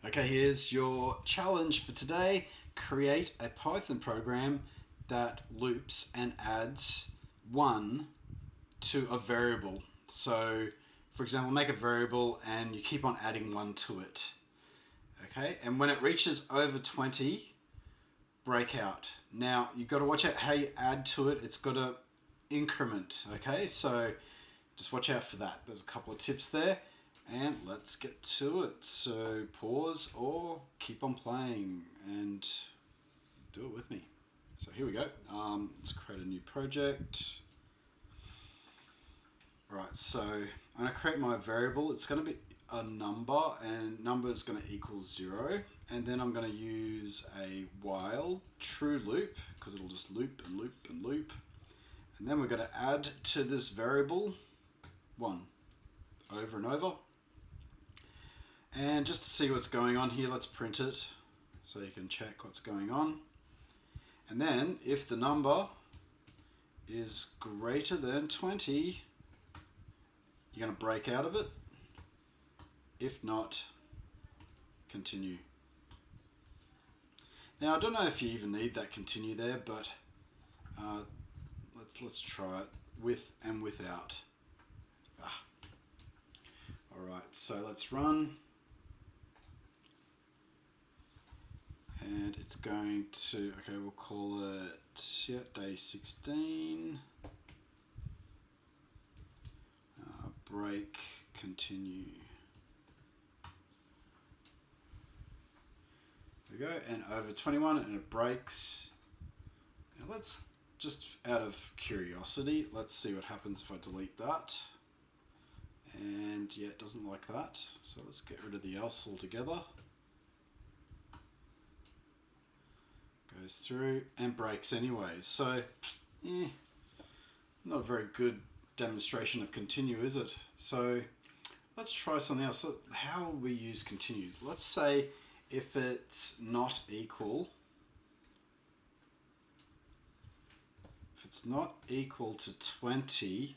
Okay, here's your challenge for today. Create a Python program that loops and adds 1 to a variable. So, for example, make a variable and you keep on adding 1 to it. Okay, and when it reaches over 20, break out. Now, you've got to watch out how you add to it. It's got to increment, okay? So, just watch out for that. There's a couple of tips there. And let's get to it. So pause or keep on playing and do it with me. So here we go. Let's create a new project. Right, so I'm going to create my variable. It's going to be a number, and number is going to equal 0. And then I'm going to use a while true loop, because it'll just loop and loop and loop. And then we're going to add to this variable 1 over and over. And just to see what's going on here, let's print it so you can check what's going on. And then if the number is greater than 20, you're going to break out of it. If not, continue. Now I don't know if you even need that continue there, but let's try it with and without. Alright, so let's run. And it's going to, okay, we'll call it day 16. Break, continue. There we go, and over 21, and it breaks. Now let's just, out of curiosity, let's see what happens if I delete that. And yeah, it doesn't like that. So let's get rid of the else altogether. Goes through and breaks anyway. So, not a very good demonstration of continue, is it? So, let's try something else. So how will we use continue? Let's say if it's not equal, to 20,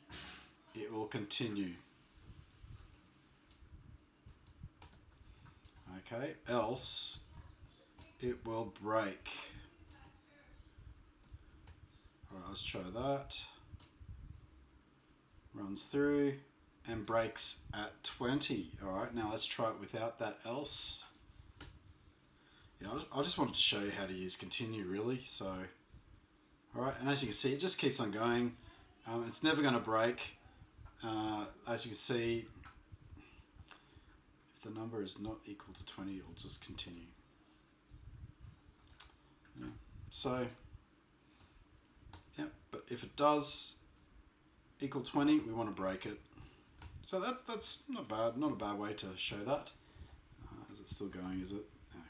it will continue. Okay, else it will break. Alright, let's try that. Runs through and breaks at 20. Alright, now let's try it without that else. Yeah, I just wanted to show you how to use continue really. So, alright, and as you can see, it just keeps on going. It's never going to break. As you can see, if the number is not equal to 20, it'll just continue. Yeah. So, yeah, but if it does equal 20, we want to break it. So that's not bad, not a bad way to show that. Is it still going, is it? Okay.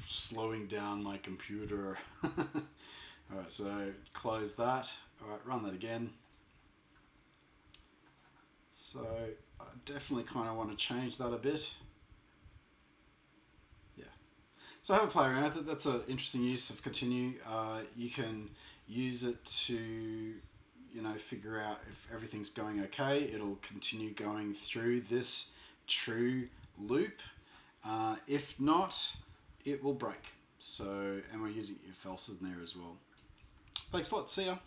Slowing down my computer. Alright, so close that. Alright, run that again. So I definitely kind of want to change that a bit. Yeah. So have a play around with it. That's an interesting use of continue. You can use it to, figure out if everything's going okay. It'll continue going through this true loop. If not, it will break. So, and we're using if else in there as well. Thanks a lot. See ya.